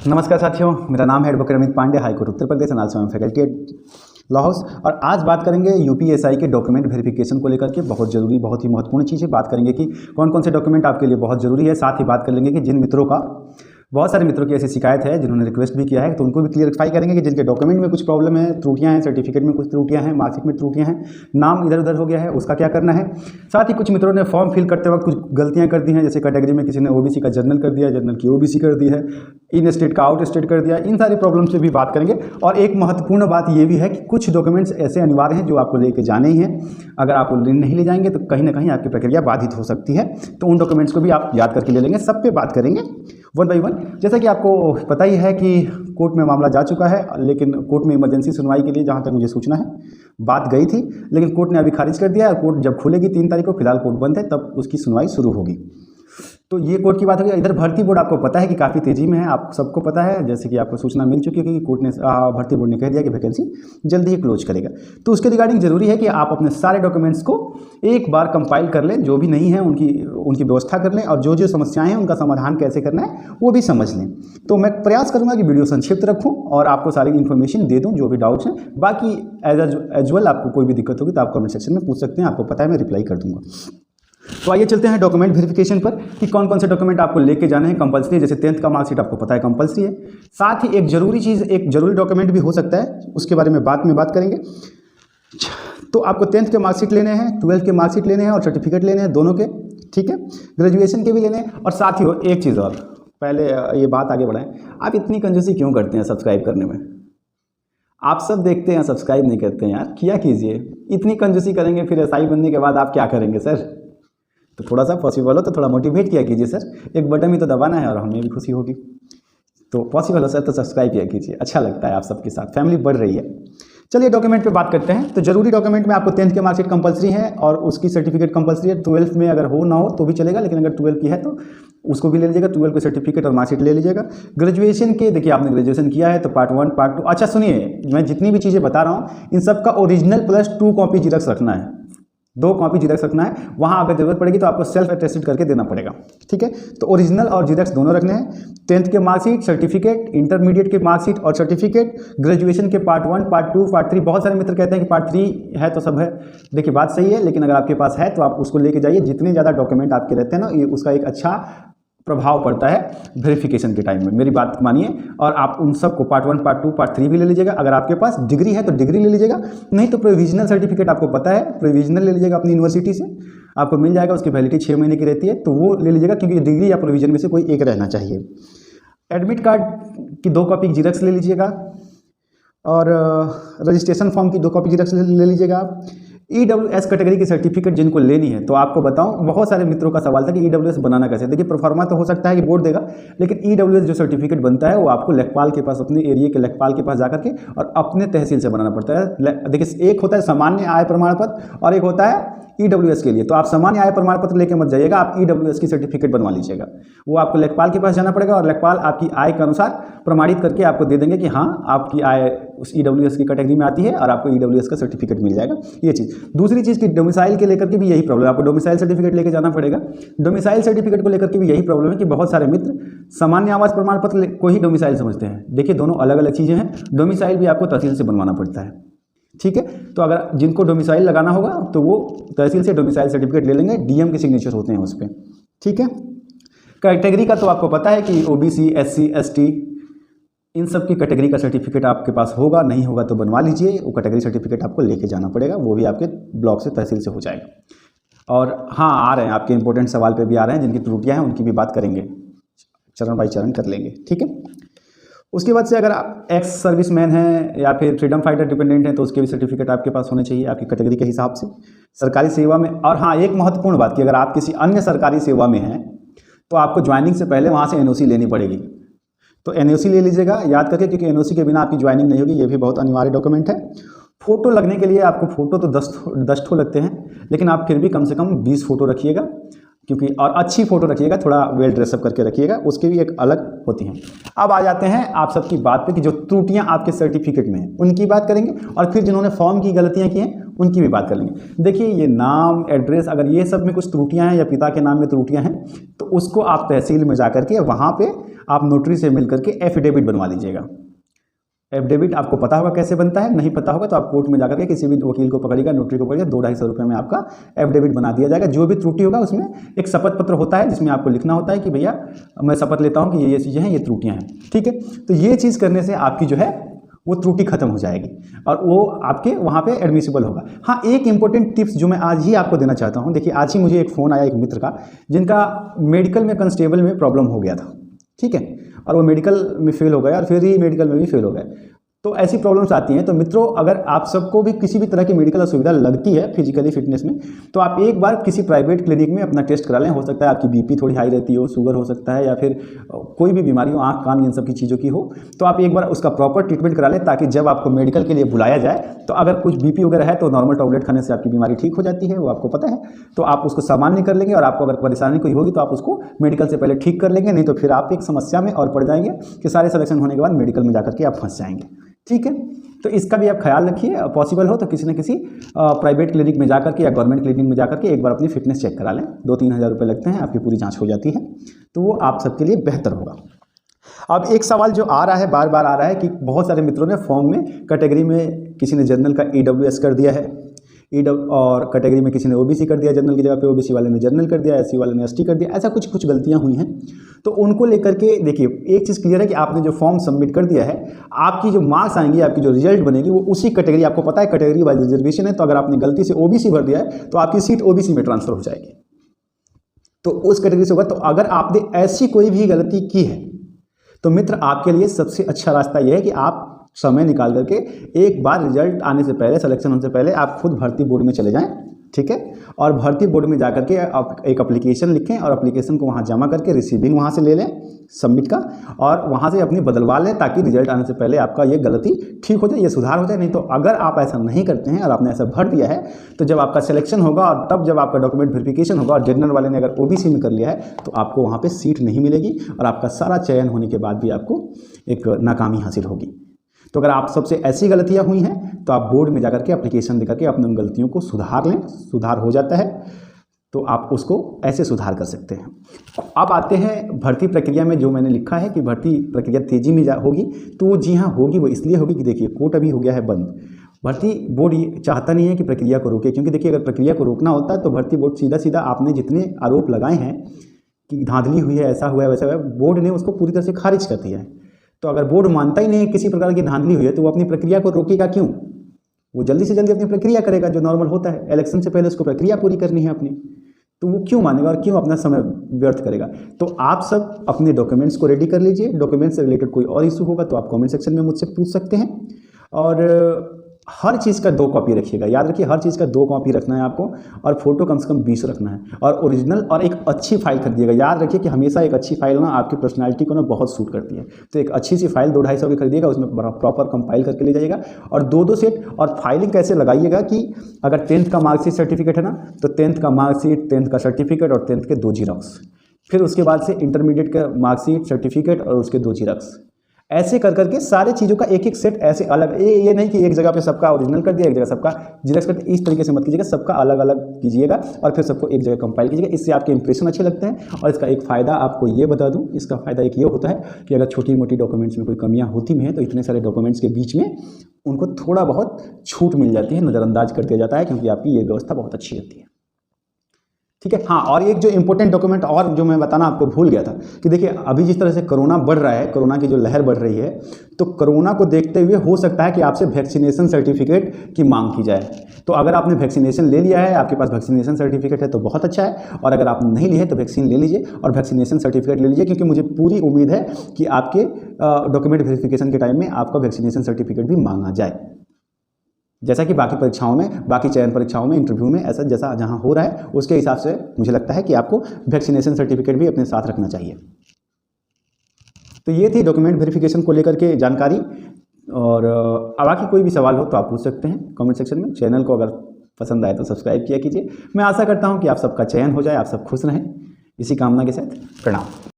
नमस्कार साथियों, मेरा नाम है advocate Amit Pandey, high court Uttar Pradesh and also faculty at law house. और आज बात करेंगे यूपीएसआई के डॉक्यूमेंट वेरिफिकेशन को लेकर के। बहुत जरूरी, बहुत ही महत्वपूर्ण चीज़ है। बात करेंगे कि कौन कौन से डॉक्यूमेंट आपके लिए बहुत जरूरी है। साथ ही बात कर लेंगे कि जिन मित्रों का, बहुत सारे मित्रों की ऐसी शिकायत है जिन्होंने रिक्वेस्ट भी किया है, तो उनको भी क्लियरिफाई करेंगे कि जिनके डॉक्यूमेंट में कुछ प्रॉब्लम है, त्रुटियां हैं, सर्टिफिकेट में कुछ त्रुटियां हैं, मार्कशीट में त्रुटियां हैं, नाम इधर उधर हो गया है, उसका क्या करना है। साथ ही कुछ मित्रों ने फॉर्म फिल करते वक्त कुछ गलतियां कर दी हैं, जैसे कैटेगरी में किसी ने ओबीसी का जनरल कर दिया, जनरल की ओबीसी कर दी है, इन स्टेट का आउट स्टेट कर दिया। इन सारी प्रॉब्लम से भी बात करेंगे। और एक महत्वपूर्ण बात यह भी है कि कुछ डॉक्यूमेंट्स ऐसे अनिवार्य हैं जो आपको लेके जाने ही हैं। अगर आप नहीं ले जाएंगे तो कहीं ना कहीं आपकी प्रक्रिया बाधित हो सकती है, तो उन डॉक्यूमेंट्स को भी आप याद करके ले लेंगे। सब पे बात करेंगे वन बाई वन। जैसा कि आपको पता ही है कि कोर्ट में मामला जा चुका है, लेकिन कोर्ट में इमरजेंसी सुनवाई के लिए जहां तक मुझे सूचना है बात गई थी, लेकिन कोर्ट ने अभी खारिज कर दिया है। कोर्ट जब खुलेगी 3 तारीख को, फिलहाल कोर्ट बंद है, तब उसकी सुनवाई शुरू होगी। तो ये कोर्ट की बात होगी। इधर भर्ती बोर्ड आपको पता है कि काफ़ी तेज़ी में है, आप सबको पता है, जैसे कि आपको सूचना मिल चुकी है कि कोर्ट ने, भर्ती बोर्ड ने कह दिया कि वैकेंसी जल्दी ही क्लोज करेगा। तो उसके रिगार्डिंग जरूरी है कि आप अपने सारे डॉक्यूमेंट्स को एक बार कंपाइल कर लें, जो भी नहीं है उनकी व्यवस्था कर लें, और जो जो समस्याएं हैं उनका समाधान कैसे करना है वो भी समझ लें। तो मैं प्रयास करूंगा कि वीडियो संक्षिप्त रखूं और आपको सारी इन्फॉर्मेशन दे दूं, जो भी डाउट्स हैं। बाकी एज वेल आपको कोई भी दिक्कत होगी तो आप कमेंट सेक्शन में पूछ सकते हैं, आपको पता है मैं रिप्लाई कर दूंगा। तो आइए चलते हैं डॉक्यूमेंट वेरिफिकेशन पर कि कौन कौन से डॉक्यूमेंट आपको लेके जाने हैं। कंपलसरी, जैसे 10th का मार्कशीट आपको पता है कंपलसरी है। साथ ही एक जरूरी चीज़, एक जरूरी डॉक्यूमेंट भी हो सकता है, उसके बारे में बाद में बात करेंगे। तो आपको 10th के मार्कशीट लेने हैं, 12th के मार्कशीट लेने हैं और सर्टिफिकेट लेने हैं, दोनों के, ठीक है। ग्रेजुएशन के भी लेने हैं। और साथ ही एक चीज़ और, पहले ये बात आगे बढ़ाएं, आप इतनी कंजूसी क्यों करते हैं सब्सक्राइब करने में? आप सब देखते हैं, सब्सक्राइब नहीं करते हैं यार, किया कीजिए। इतनी कंजूसी करेंगे फिर एसआई बनने के बाद आप क्या करेंगे सर? तो थोड़ा सा पॉसिबल हो तो थोड़ा मोटिवेट किया कीजिए सर। एक बटन ही तो दबाना है और हमें भी खुशी होगी। तो पॉसिबल हो सर तो सब्सक्राइब किया कीजिए, अच्छा लगता है आप सबके साथ, फैमिली बढ़ रही है। चलिए डॉक्यूमेंट पे बात करते हैं। तो जरूरी डॉक्यूमेंट में आपको 10th के मार्कशीट कंपलसरी है और उसकी सर्टिफिकेट कंपलसरी है। 12th में अगर हो ना हो तो भी चलेगा, लेकिन अगर 12th की है तो उसको भी ले लीजिएगा। 12th के सर्टिफिकेट और मार्कशीट ले लीजिएगा। ग्रेजुएशन के, देखिए आपने ग्रेजुएशन किया है तो पार्ट 1 पार्ट 2, अच्छा सुनिए, मैं जितनी भी चीज़ें बता रहा हूँ इन सब का ओरिजिनल प्लस 2 कॉपी जिरक्स रखना है, 2 कॉपी जिरक्स रखना है। वहाँ अगर जरूरत पड़ेगी तो आपको सेल्फ अटेस्टेड करके देना पड़ेगा, ठीक है। तो ओरिजिनल और जिरक्स दोनों रखने हैं। 10th के मार्कशीट, सर्टिफिकेट, इंटरमीडिएट के मार्कशीट और सर्टिफिकेट, ग्रेजुएशन के पार्ट 1 पार्ट 2 पार्ट 3। बहुत सारे मित्र कहते हैं कि पार्ट 3 है तो सब है, देखिए बात सही है, लेकिन अगर आपके पास है तो आप उसको लेके जाइए। जितने ज़्यादा डॉक्यूमेंट आपके रहते हैं ना, ये उसका एक अच्छा प्रभाव पड़ता है वेरिफिकेशन के टाइम में, मेरी बात मानिए। और आप उन सब को पार्ट 1 पार्ट 2 पार्ट 3 भी ले लीजिएगा। अगर आपके पास डिग्री है तो डिग्री ले लीजिएगा, नहीं तो प्रोविजनल सर्टिफिकेट आपको पता है, प्रोविजनल ले लीजिएगा अपनी यूनिवर्सिटी से, आपको मिल जाएगा। उसकी वैलिडिटी 6 महीने की रहती है, तो वो ले लीजिएगा, क्योंकि डिग्री या प्रोविजन में से कोई एक रहना चाहिए। एडमिट कार्ड की 2 कॉपी जिरक्स ले लीजिएगा और रजिस्ट्रेशन फॉर्म की 2 कॉपी जिरक्स ले लीजिएगा। EWS कैटेगरी की सर्टिफिकेट जिनको लेनी है, तो आपको बताऊं, बहुत सारे मित्रों का सवाल था कि EWS बनाना कैसे। देखिए प्रोफार्मा तो हो सकता है कि बोर्ड देगा, लेकिन EWS जो सर्टिफिकेट बनता है वो आपको लेखपाल के पास, अपने एरिया के लेखपाल के पास जाकर के और अपने तहसील से बनाना पड़ता है। देखिए एक होता है सामान्य आय प्रमाण पत्र और एक होता है EWS के लिए। तो आप सामान्य आय प्रमाण पत्र लेके मत जाइएगा, आप EWS की सर्टिफिकेट बनवा लीजिएगा। वो आपको लेखपाल के पास जाना पड़ेगा और लेखपाल आपकी आय के अनुसार प्रमाणित करके आपको दे देंगे कि हाँ आपकी आय उस EWS की कैटेगरी में आती है और आपको EWS का सर्टिफिकेट मिल जाएगा। ये चीज़। दूसरी चीज़ की डोमिसाइल के लेकर के भी यही प्रॉब्लम है, आपको डोमिसाइल सर्टिफिकेट लेके जाना पड़ेगा। डोमिसाइल सर्टिफिकेट को लेकर के भी यही प्रॉब्लम है कि बहुत सारे मित्र सामान्य आवास प्रमाण पत्र को ही डोमिसाइल समझते हैं। देखिए दोनों अलग अलग चीज़ें हैं। डोमिसाइल भी आपको तहसील से बनवाना पड़ता है, ठीक है। तो अगर जिनको डोमिसाइल लगाना होगा तो वो तहसील से डोमिसाइल सर्टिफिकेट ले लेंगे, DM के सिग्नेचर होते हैं उस पर, ठीक है। कैटेगरी का तो आपको पता है कि OBC SC ST इन सब की कैटेगरी का सर्टिफिकेट आपके पास होगा, नहीं होगा तो बनवा लीजिए। वो कैटेगरी सर्टिफिकेट आपको लेके जाना पड़ेगा, वो भी आपके ब्लॉक से तहसील से हो जाएगा। और हाँ, आ रहे हैं आपके इंपॉर्टेंट सवाल पे भी आ रहे हैं, जिनकी त्रुटियां हैं उनकी भी बात करेंगे, चरण बाई चरण कर लेंगे, ठीक है। उसके बाद से अगर आप एक्स सर्विसमैन हैं या फिर फ्रीडम फाइटर डिपेंडेंट हैं तो उसके भी सर्टिफिकेट आपके पास होने चाहिए आपकी कैटेगरी के हिसाब से, सरकारी सेवा में। और हाँ, एक महत्वपूर्ण बात कि अगर आप किसी अन्य सरकारी सेवा में हैं तो आपको ज्वाइनिंग से पहले वहाँ से NOC लेनी पड़ेगी। तो NOC ले लीजिएगा याद करके, क्योंकि NOC के बिना आपकी ज्वाइनिंग नहीं होगी। ये भी बहुत अनिवार्य डॉक्यूमेंट है। फोटो लगने के लिए आपको फोटो तो 10 ठो लगते हैं, लेकिन आप फिर भी कम से कम 20 फोटो रखिएगा, क्योंकि और अच्छी फोटो रखिएगा, थोड़ा वेल ड्रेसअप करके रखिएगा, उसकी भी एक अलग होती हैं। अब आ जाते हैं आप सबकी बात पे कि जो त्रुटियां आपके सर्टिफिकेट में हैं उनकी बात करेंगे, और फिर जिन्होंने फॉर्म की गलतियां की हैं उनकी भी बात कर लेंगे। देखिए ये नाम, एड्रेस, अगर ये सब में कुछ त्रुटियां हैं या पिता के नाम में त्रुटियां हैं तो उसको आप तहसील में जा करके वहाँ पे आप नोटरी से मिल करके एफिडेविट बनवा लीजिएगा। एफिडेविट आपको पता होगा कैसे बनता है, नहीं पता होगा तो आप कोर्ट में जाकर के किसी भी वकील को पकड़िएगा, नोटरी को पकड़िएगा, 200-250 रुपये में आपका एफिडेविट बना दिया जाएगा। जो भी त्रुटि होगा उसमें एक शपथ पत्र होता है जिसमें आपको लिखना होता है कि भैया मैं शपथ लेता हूँ कि ये चीज़ें हैं, ये त्रुटियाँ हैं, ठीक है। तो ये चीज़ करने से आपकी जो है वो त्रुटि खत्म हो जाएगी और वो आपके वहाँ पे एडमिसिबल होगा। हाँ, एक इंपॉर्टेंट टिप्स जो मैं आज ही आपको देना चाहता हूँ। देखिए आज ही मुझे एक फ़ोन आया एक मित्र का जिनका मेडिकल में कांस्टेबल में प्रॉब्लम हो गया था, ठीक है, और वो मेडिकल में फेल हो गया और फिर ही मेडिकल में भी फेल हो गए। तो ऐसी प्रॉब्लम्स आती हैं। तो मित्रों, अगर आप सबको भी किसी भी तरह की मेडिकल सुविधा लगती है फिजिकली फिटनेस में, तो आप एक बार किसी प्राइवेट क्लिनिक में अपना टेस्ट करा लें। हो सकता है आपकी बीपी थोड़ी हाई रहती हो, शुगर हो सकता है, या फिर कोई भी बीमारी हो, आँख कान इन सब की चीज़ों की हो, तो आप एक बार उसका प्रॉपर ट्रीटमेंट करा लें ताकि जब आपको मेडिकल के लिए बुलाया जाए तो अगर कुछ बीपी वगैरह है तो नॉर्मल टैबलेट खाने से आपकी बीमारी ठीक हो जाती है, वो आपको पता है। तो आप उसको सामान्य कर लेंगे और आपको अगर परेशानी कोई होगी तो आप उसको मेडिकल से पहले ठीक कर लेंगे, नहीं तो फिर आप एक समस्या में और पड़ जाएंगे कि सारे सिलेक्शन होने के बाद मेडिकल में जाकर के आप फंस जाएंगे, ठीक है। तो इसका भी आप ख्याल रखिए, पॉसिबल हो तो किसी न किसी प्राइवेट क्लिनिक में जाकर के या गवर्नमेंट क्लिनिक में जाकर के एक बार अपनी फिटनेस चेक करा लें। 2-3 हज़ार रुपये लगते हैं, आपकी पूरी जांच हो जाती है, तो वो आप सबके लिए बेहतर होगा। अब एक सवाल जो आ रहा है, बार बार आ रहा है कि बहुत सारे मित्रों ने फॉर्म में कैटेगरी में किसी ने जनरल का EWS कर दिया है, और कैटेगरी में किसी ने OBC कर दिया, जनरल की जगह पे OBC वाले ने जनरल कर दिया, SC वाले ने ST कर दिया, ऐसा कुछ गलतियां हुई हैं। तो उनको लेकर के देखिए, एक चीज़ क्लियर है कि आपने जो फॉर्म सबमिट कर दिया है, आपकी जो मार्क्स आएंगी, आपकी जो रिजल्ट बनेगी वो उसी कैटेगरी, आपको पता है कैटेगरी वाइज रिजर्वेशन है, तो अगर आपने गलती से OBC भर दिया है तो आपकी सीट OBC में ट्रांसफर हो जाएगी, तो उस कैटेगरी से होगा। तो अगर आपने ऐसी कोई भी गलती की है तो मित्र आपके लिए सबसे अच्छा रास्ता यह है कि आप समय निकाल करके एक बार रिजल्ट आने से पहले, सिलेक्शन होने से पहले आप खुद भर्ती बोर्ड में चले जाएं, ठीक है, और भर्ती बोर्ड में जाकर के आप एक एप्लीकेशन लिखें और एप्लीकेशन को वहाँ जमा करके रिसीविंग वहाँ से ले लें सबमिट का, और वहाँ से अपनी बदलवा लें ताकि रिजल्ट आने से पहले आपका ये गलती ठीक हो जाए, ये सुधार हो जाए। नहीं तो अगर आप ऐसा नहीं करते हैं और आपने ऐसा भर दिया है तो जब आपका सिलेक्शन होगा और तब जब आपका डॉक्यूमेंट वेरिफिकेशन होगा और जनरल वाले ने अगर OBC में कर लिया है तो आपको वहाँ पर सीट नहीं मिलेगी और आपका सारा चयन होने के बाद भी आपको एक नाकामी हासिल होगी। तो अगर आप सबसे ऐसी गलतियां हुई हैं तो आप बोर्ड में जाकर के एप्लीकेशन देकर के अपनी उन गलतियों को सुधार लें, सुधार हो जाता है तो आप उसको ऐसे सुधार कर सकते हैं। अब आते हैं भर्ती प्रक्रिया में। जो मैंने लिखा है कि भर्ती प्रक्रिया तेज़ी में होगी, तो वो जी हाँ होगी, वो इसलिए होगी कि देखिए कोर्ट अभी हो गया है बंद। भर्ती बोर्ड ये चाहता नहीं है कि प्रक्रिया को रोके, क्योंकि देखिए अगर प्रक्रिया को रोकना होता है तो भर्ती बोर्ड सीधा सीधा आपने जितने आरोप लगाए हैं कि धांधली हुई है, ऐसा हुआ है, वैसा हुआ है, बोर्ड ने उसको पूरी तरह से खारिज कर दिया है। तो अगर बोर्ड मानता ही नहीं है किसी प्रकार की धांधली हुई है तो वो अपनी प्रक्रिया को रोकेगा क्यों? वो जल्दी से जल्दी अपनी प्रक्रिया करेगा, जो नॉर्मल होता है। इलेक्शन से पहले उसको प्रक्रिया पूरी करनी है अपनी, तो वो क्यों मानेगा और क्यों अपना समय व्यर्थ करेगा? तो आप सब अपने डॉक्यूमेंट्स को रेडी कर लीजिए। डॉक्यूमेंट्स से रिलेटेड कोई और इशू होगा तो आप कमेंट सेक्शन में मुझसे पूछ सकते हैं। और हर चीज़ का 2 कॉपी रखिएगा, याद रखिए हर चीज़ का 2 कॉपी रखना है आपको, और फोटो कम से कम 20 रखना है, और ओरिजिनल और एक अच्छी फाइल खरीदिएगा। याद रखिए कि हमेशा एक अच्छी फाइल ना आपकी पर्सनालिटी को ना बहुत सूट करती है। तो एक अच्छी सी फाइल 200-250 की खरीदिएगा, उसमें प्रॉपर कंपाइल करके ले जाइएगा, और 2-2 सेट। और फाइलिंग कैसे लगाइएगा कि अगर 10th का मार्कशीट सर्टिफिकेट है ना, तो 10th का मार्कशीट, 10th का सर्टिफिकेट और 10th के 2 जीरॉक्स, फिर उसके बाद से इंटरमीडिएट का मार्कशीट सर्टिफिकेट और उसके 2 जीरॉक्स, ऐसे कर करके सारे चीज़ों का एक सेट ऐसे अलग। ये नहीं कि एक जगह पे सबका ओरिजिनल कर दिया, एक जगह सबका जीरोक्स कर दिया, इस तरीके से मत कीजिएगा, सबका अलग अलग कीजिएगा और फिर सबको एक जगह कंपाइल कीजिएगा। इससे आपके इंप्रेशन अच्छे लगते हैं। और इसका एक फ़ायदा आपको ये बता दूं, इसका फ़ायदा एक ये होता है कि अगर छोटी मोटी डॉक्यूमेंट्स में कोई कमियाँ होती भी हैं तो इतने सारे डॉक्यूमेंट्स के बीच में उनको थोड़ा बहुत छूट मिल जाती है, नज़रअंदाज कर दिया जाता है, क्योंकि आपकी ये व्यवस्था बहुत अच्छी होती है, ठीक है। हाँ, और एक जो इंपॉर्टेंट डॉक्यूमेंट और जो मैं बताना आपको भूल गया था कि देखिए अभी जिस तरह से कोरोना बढ़ रहा है, कोरोना की जो लहर बढ़ रही है, तो कोरोना को देखते हुए हो सकता है कि आपसे वैक्सीनेशन सर्टिफिकेट की मांग की जाए। तो अगर आपने वैक्सीनेशन ले लिया है, आपके पास वैक्सीनेशन सर्टिफिकेट है तो बहुत अच्छा है, और अगर आप नहीं लिए है तो वैक्सीन ले लीजिए और वैक्सीनेशन सर्टिफिकेट ले लीजिए, क्योंकि मुझे पूरी उम्मीद है कि आपके डॉक्यूमेंट वेरिफिकेशन के टाइम में आपका वैक्सीनेशन सर्टिफिकेट भी मांगा जाए, जैसा कि बाकी परीक्षाओं में, बाकी चयन परीक्षाओं में, इंटरव्यू में ऐसा जैसा जहां हो रहा है उसके हिसाब से मुझे लगता है कि आपको वैक्सीनेशन सर्टिफिकेट भी अपने साथ रखना चाहिए। तो ये थी डॉक्यूमेंट वेरिफिकेशन को लेकर के जानकारी। और बाकी कोई भी सवाल हो तो आप पूछ सकते हैं कमेंट सेक्शन में। चैनल को अगर पसंद आए तो सब्सक्राइब किया कीजिए। मैं आशा करता हूँ कि आप सबका चयन हो जाए, आप सब खुश रहें। इसी कामना के साथ प्रणाम।